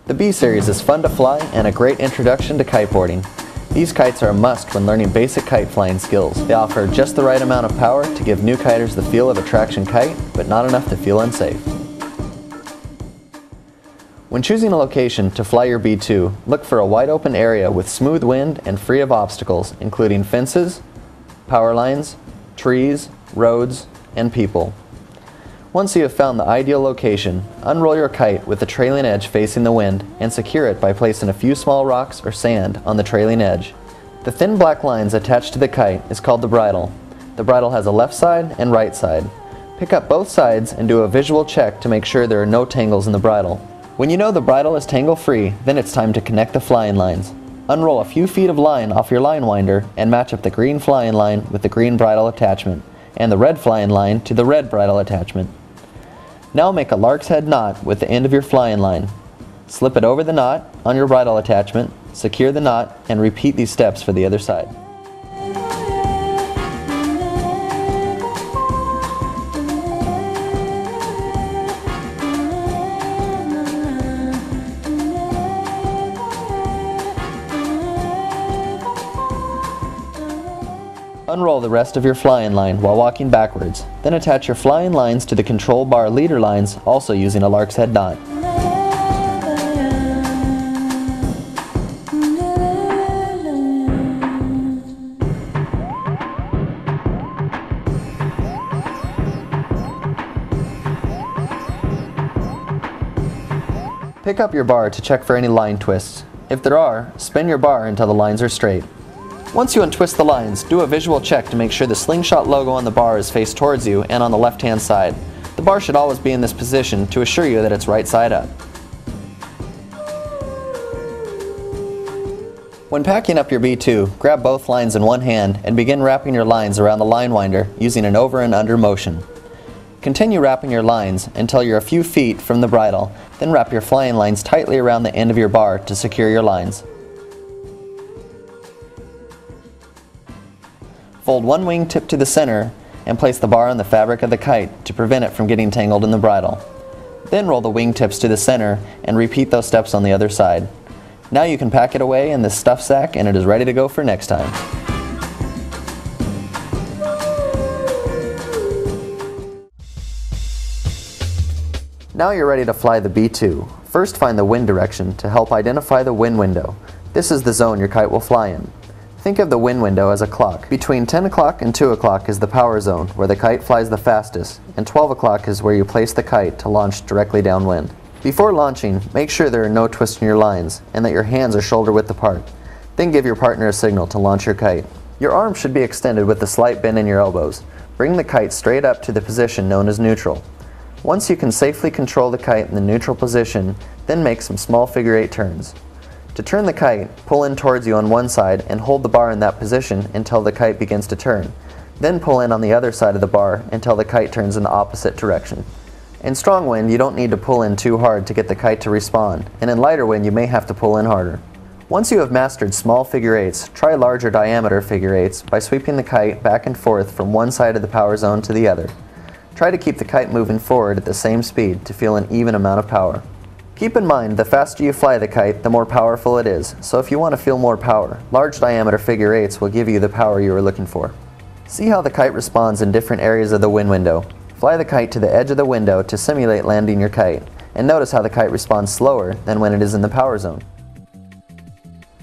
The B Series is fun to fly and a great introduction to kiteboarding. These kites are a must when learning basic kite flying skills. They offer just the right amount of power to give new kiters the feel of a traction kite, but not enough to feel unsafe. When choosing a location to fly your B2, look for a wide open area with smooth wind and free of obstacles, including fences, power lines, trees, roads, and people. Once you have found the ideal location, unroll your kite with the trailing edge facing the wind and secure it by placing a few small rocks or sand on the trailing edge. The thin black lines attached to the kite is called the bridle. The bridle has a left side and right side. Pick up both sides and do a visual check to make sure there are no tangles in the bridle. When you know the bridle is tangle-free, then it's time to connect the flying lines. Unroll a few feet of line off your line winder and match up the green flying line with the green bridle attachment and the red flying line to the red bridle attachment. Now make a lark's head knot with the end of your flying line. Slip it over the knot on your bridle attachment, secure the knot, and repeat these steps for the other side. Unroll the rest of your flying line while walking backwards, then attach your flying lines to the control bar leader lines, also using a lark's head knot. Pick up your bar to check for any line twists. If there are, spin your bar until the lines are straight. Once you untwist the lines, do a visual check to make sure the Slingshot logo on the bar is faced towards you and on the left-hand side. The bar should always be in this position to assure you that it's right side up. When packing up your B2, grab both lines in one hand and begin wrapping your lines around the line winder using an over and under motion. Continue wrapping your lines until you're a few feet from the bridle, then wrap your flying lines tightly around the end of your bar to secure your lines. Fold one wingtip to the center and place the bar on the fabric of the kite to prevent it from getting tangled in the bridle. Then roll the wingtips to the center and repeat those steps on the other side. Now you can pack it away in this stuff sack and it is ready to go for next time. Now you're ready to fly the B2. First, find the wind direction to help identify the wind window. This is the zone your kite will fly in. Think of the wind window as a clock. Between 10 o'clock and 2 o'clock is the power zone, where the kite flies the fastest, and 12 o'clock is where you place the kite to launch directly downwind. Before launching, make sure there are no twists in your lines, and that your hands are shoulder width apart. Then give your partner a signal to launch your kite. Your arms should be extended with a slight bend in your elbows. Bring the kite straight up to the position known as neutral. Once you can safely control the kite in the neutral position, then make some small figure 8 turns. To turn the kite, pull in towards you on one side and hold the bar in that position until the kite begins to turn. Then pull in on the other side of the bar until the kite turns in the opposite direction. In strong wind, you don't need to pull in too hard to get the kite to respond, and in lighter wind you may have to pull in harder. Once you have mastered small figure 8s, try larger diameter figure 8s by sweeping the kite back and forth from one side of the power zone to the other. Try to keep the kite moving forward at the same speed to feel an even amount of power. Keep in mind, the faster you fly the kite, the more powerful it is, so if you want to feel more power, large diameter figure 8s will give you the power you are looking for. See how the kite responds in different areas of the wind window. Fly the kite to the edge of the window to simulate landing your kite, and notice how the kite responds slower than when it is in the power zone.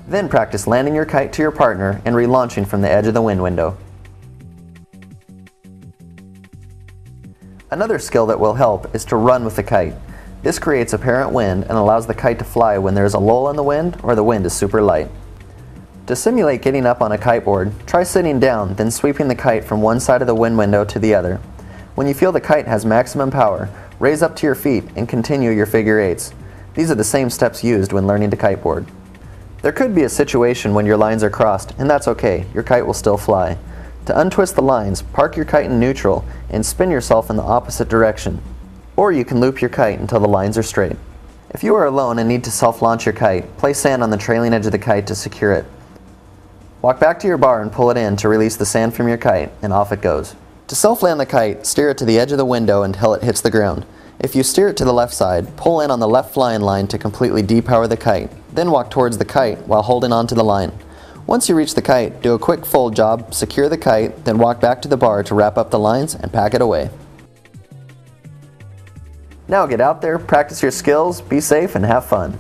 Then practice landing your kite to your partner and relaunching from the edge of the wind window. Another skill that will help is to run with the kite. This creates apparent wind and allows the kite to fly when there is a lull in the wind or the wind is super light. To simulate getting up on a kiteboard, try sitting down, then sweeping the kite from one side of the wind window to the other. When you feel the kite has maximum power, raise up to your feet and continue your figure 8s. These are the same steps used when learning to kiteboard. There could be a situation when your lines are crossed, and that's okay, your kite will still fly. To untwist the lines, park your kite in neutral and spin yourself in the opposite direction. Or you can loop your kite until the lines are straight. If you are alone and need to self-launch your kite, place sand on the trailing edge of the kite to secure it. Walk back to your bar and pull it in to release the sand from your kite, and off it goes. To self-land the kite, steer it to the edge of the window until it hits the ground. If you steer it to the left side, pull in on the left flying line to completely depower the kite, then walk towards the kite while holding onto the line. Once you reach the kite, do a quick fold job, secure the kite, then walk back to the bar to wrap up the lines and pack it away. Now get out there, practice your skills, be safe, and have fun.